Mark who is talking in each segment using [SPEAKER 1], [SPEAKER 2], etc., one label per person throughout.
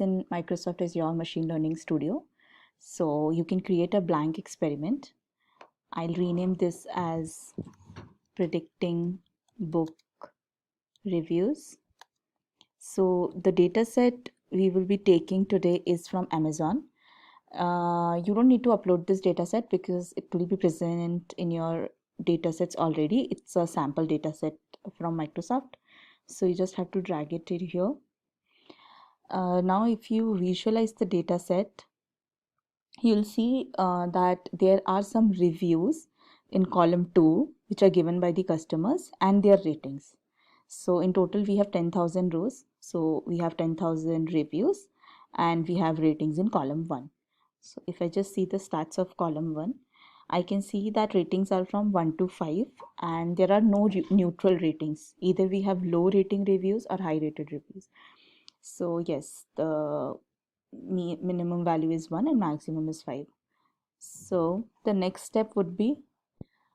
[SPEAKER 1] in Microsoft Azure Machine Learning Studio. So you can create a blank experiment. I'll rename this as predicting book reviews. So the data set we will be taking today is from Amazon. You don't need to upload this data set because it will be present in your data sets already. It's a sample data set from Microsoft. So you just have to drag it in here. Now if you visualize the data set, you'll see that there are some reviews in column 2 which are given by the customers and their ratings. So in total we have 10,000 rows. So we have 10,000 reviews and we have ratings in column 1. So if I just see the stats of column 1, I can see that ratings are from 1 to 5 and there are no neutral ratings. Either we have low rating reviews or high rated reviews. So yes, the minimum value is 1 and maximum is 5. So the next step would be,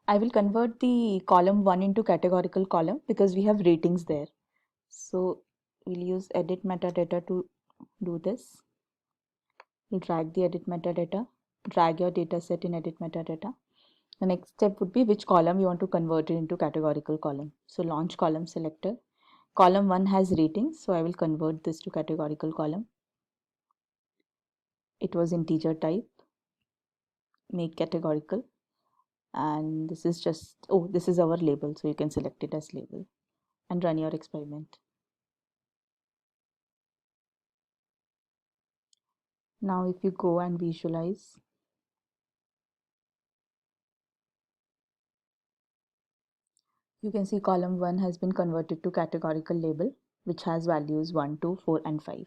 [SPEAKER 1] I will convert the column 1 into categorical column because we have ratings there. So we'll use edit metadata to do this. We'll drag the edit metadata, drag your data set in edit metadata. The next step would be which column you want to convert it into categorical column. So launch column selector. Column 1 has ratings, so I will convert this to categorical column. It was integer type, make categorical, and this is just, oh, this is our label, so you can select it as label and run your experiment. Now if you go and visualize, you can see column 1 has been converted to categorical label, which has values 1, 2, 4 and 5.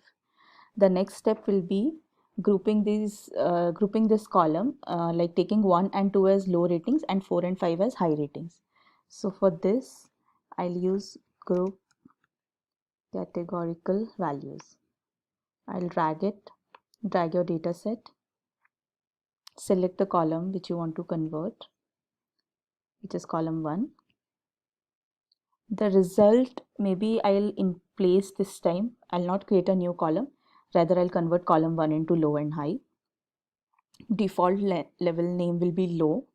[SPEAKER 1] The next step will be grouping this column, like taking 1 and 2 as low ratings and 4 and 5 as high ratings. So for this, I'll use group categorical values. I'll drag your data set, select the column which you want to convert, which is column 1. The result, maybe I'll in place this time, I'll not create a new column, rather I'll convert column 1 into low and high. Default level name will be low.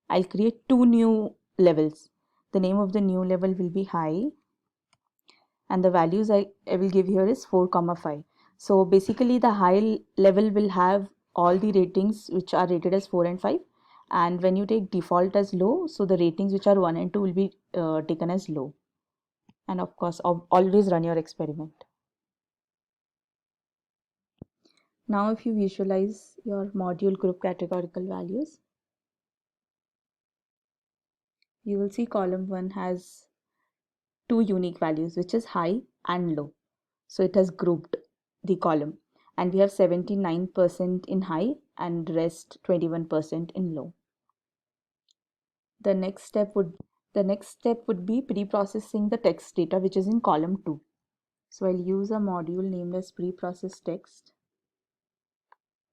[SPEAKER 1] I'll create 2 new levels. The name of the new level will be high and the values I will give here is 4, 5. So basically the high level will have all the ratings which are rated as 4 and 5, and when you take default as low, so the ratings which are 1 and 2 will be taken as low. And of course always run your experiment. Now if you visualize your module group categorical values, you will see column 1 has 2 unique values, which is high and low. So it has grouped the column and we have 79% in high and rest 21% in low. The next step would be pre-processing the text data which is in column 2. So I'll use a module named as pre-process text.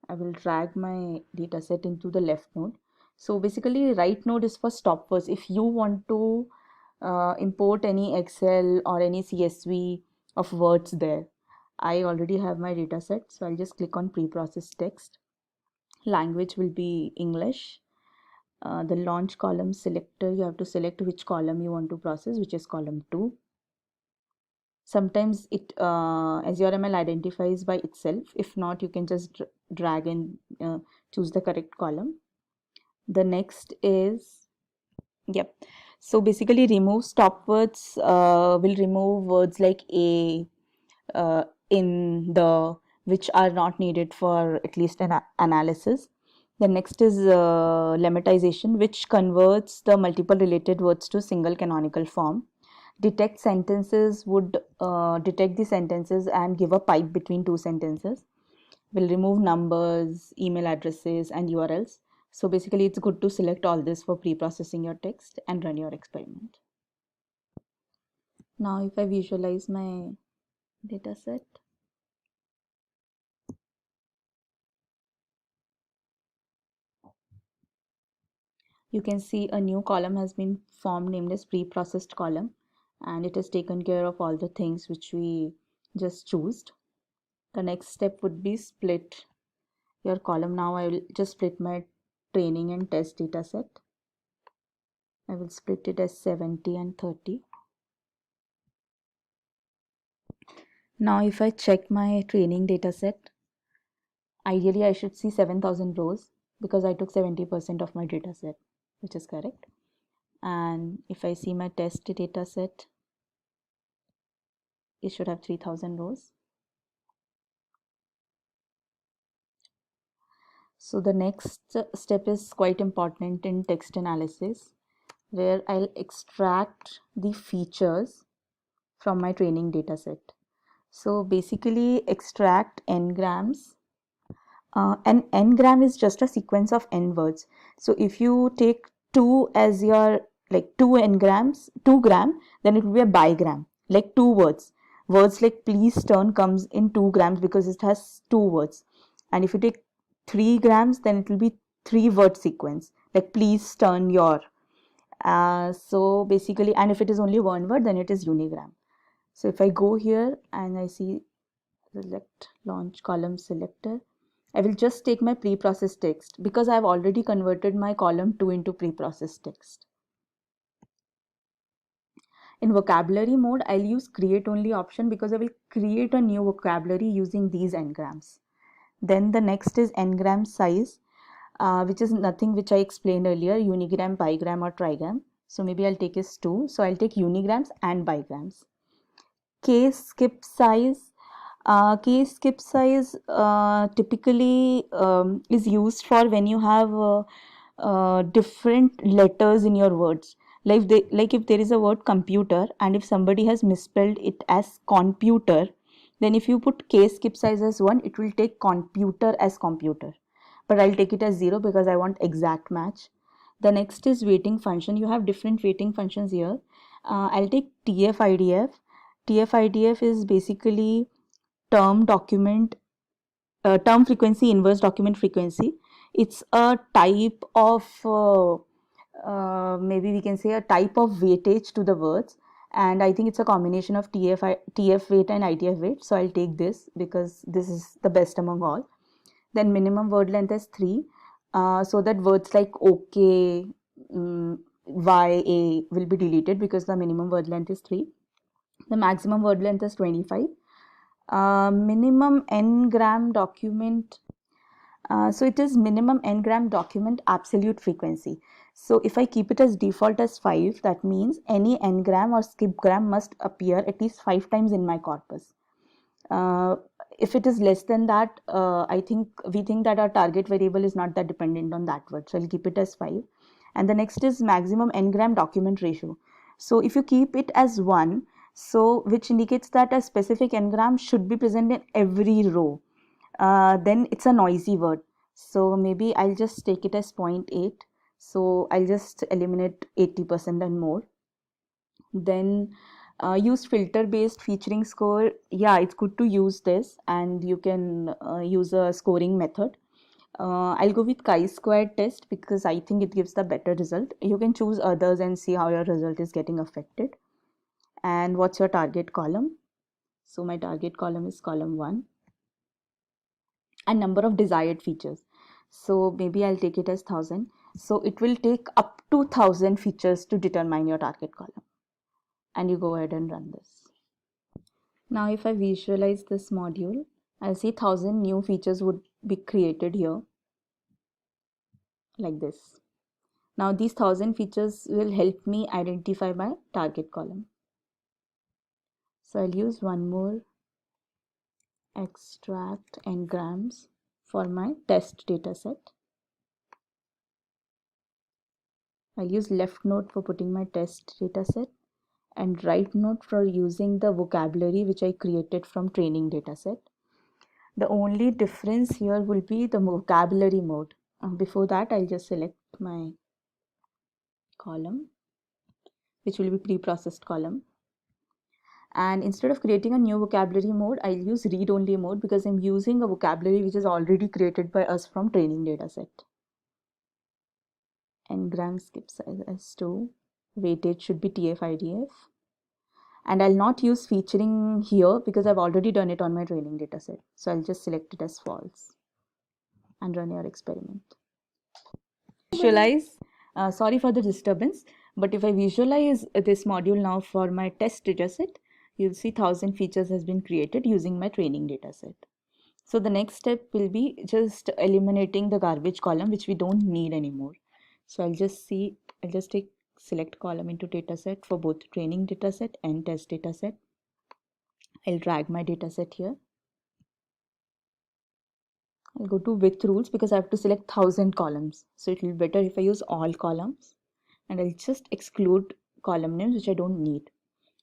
[SPEAKER 1] I will drag my data set into the left node. So basically right node is for stop words. If you want to import any Excel or any CSV of words there, I already have my data set, so I'll just click on pre-process text. Language will be English. The launch column selector, you have to select which column you want to process, which is column 2. Sometimes it Azure ML identifies by itself. If not, you can just drag and choose the correct column. The next is, yep. So basically remove stop words will remove words like a, in, the, which are not needed for at least an analysis. The next is lemmatization, which converts the multiple related words to single canonical form. Detect sentences would detect the sentences and give a pipe between 2 sentences. Will remove numbers, email addresses and URLs. So basically it's good to select all this for pre-processing your text and run your experiment. Now if I visualize my data set, you can see a new column has been formed named as pre-processed column, and it has taken care of all the things which we just chose. The next step would be split your column. Now I will just split my training and test data set. I will split it as 70 and 30. Now if I check my training data set, ideally I should see 7,000 rows because I took 70% of my data set, which is correct. And if I see my test data set, it should have 3,000 rows. So the next step is quite important in text analysis, where I'll extract the features from my training data set. So basically extract n-grams. An n-gram is just a sequence of n words. So if you take 2 as your, like 2 n-grams, 2 gram, then it will be a bigram, like 2 words. Words like please turn comes in 2 grams because it has 2 words. And if you take 3 grams, then it will be 3 word sequence, like please turn your. So basically, and if it is only one word, then it is unigram. So if I go here and I see select launch column selector, I will just take my pre-processed text because I have already converted my column 2 into pre-processed text. In vocabulary mode, I'll use create only option because I will create a new vocabulary using these n-grams. Then the next is n-gram size, which is nothing which I explained earlier, unigram, bigram or trigram. So maybe I'll take is 2. So I'll take unigrams and bigrams. Case skip size. Case skip size typically is used for when you have different letters in your words. Like if there is a word computer and if somebody has misspelled it as computer, then if you put case skip size as 1, it will take computer as computer. But I'll take it as 0 because I want exact match. The next is weighting function. You have different weighting functions here. I'll take TF-IDF. TF-IDF is basically term document, term frequency inverse document frequency. It's a type of, maybe we can say a type of weightage to the words. And I think it's a combination of TF weight and ITF weight. So I'll take this because this is the best among all. Then minimum word length is 3. So that words like OK, YA will be deleted because the minimum word length is 3. The maximum word length is 25. Minimum n-gram document. So it is minimum n-gram document absolute frequency. So if I keep it as default as 5, that means any n-gram or skip gram must appear at least 5 times in my corpus. If it is less than that, I think we think that our target variable is not that dependent on that word. So I'll keep it as 5. And the next is maximum n-gram document ratio. So if you keep it as 1, so which indicates that a specific n-gram should be present in every row, then it's a noisy word. So maybe I'll just take it as 0.8. So I'll just eliminate 80% and more. Then use filter based featuring score. Yeah, it's good to use this, and you can use a scoring method. I'll go with chi-square test because I think it gives the better result. You can choose others and see how your result is getting affected. And what's your target column? So my target column is column 1. And number of desired features. So maybe I'll take it as 1000. So it will take up to 1000 features to determine your target column. And you go ahead and run this. Now if I visualize this module, I'll see 1000 new features would be created here like this. Now these 1000 features will help me identify my target column. So I'll use one more extract n-grams for my test data set. I'll use left node for putting my test data set and right node for using the vocabulary which I created from training data set. The only difference here will be the vocabulary mode. Before that, I'll just select my column, which will be pre-processed column. And instead of creating a new vocabulary mode, I'll use read-only mode because I'm using a vocabulary which is already created by us from training dataset. N-gram skip size S2. Weightage should be TF-IDF. And I'll not use featuring here because I've already done it on my training data set. So I'll just select it as false and run your experiment. Visualize, sorry for the disturbance, but if I visualize this module now for my test dataset, you'll see 1000 features has been created using my training dataset. So the next step will be just eliminating the garbage column, which we don't need anymore. So I'll just take select column into dataset for both training dataset and test dataset. I'll drag my dataset here. I'll go to width rules because I have to select 1000 columns. So it will be better if I use all columns, and I'll just exclude column names which I don't need.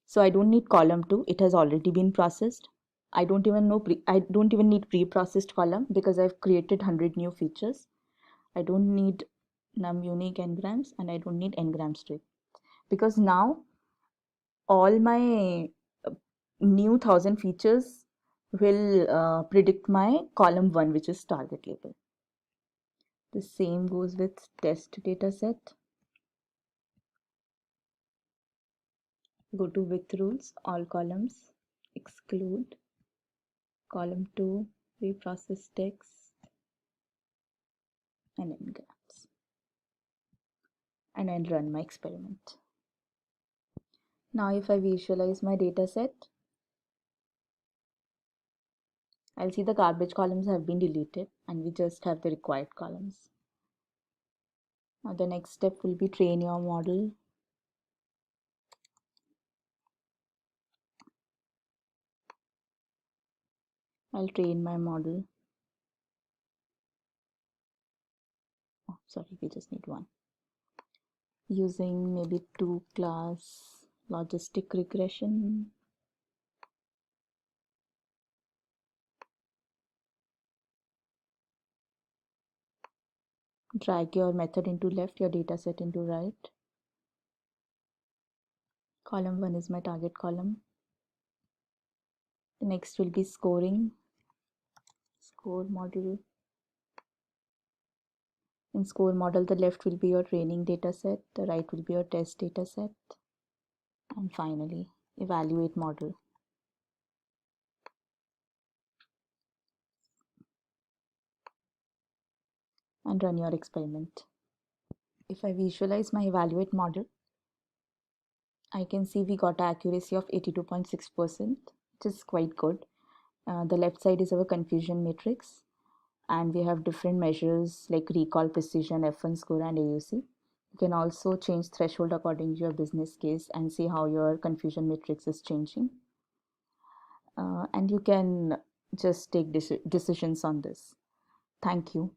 [SPEAKER 1] So I don't need column 2, it has already been processed. I don't even need pre-processed column because I've created 100 new features. I don't need num unique n-grams, and I don't need n-gram strip because now all my new 1000 features will predict my column 1, which is target label. The same goes with test dataset. Go to width rules, all columns, exclude column 2, reprocess text, and n-grams. And I'll run my experiment. Now if I visualize my dataset, I'll see the garbage columns have been deleted and we just have the required columns. Now the next step will be train your model. I'll train my model. Oh, sorry, we just need one. Using maybe 2-class logistic regression. Drag your method into left, your dataset into right. Column 1 is my target column. The next will be scoring. Score model. In score model, the left will be your training dataset, the right will be your test dataset, and finally evaluate model. And run your experiment. If I visualize my evaluate model, I can see we got an accuracy of 82.6%, which is quite good. The left side is our confusion matrix, and we have different measures like recall, precision, F1 score, and AUC. You can also change threshold according to your business case and see how your confusion matrix is changing. And you can just take decisions on this. Thank you.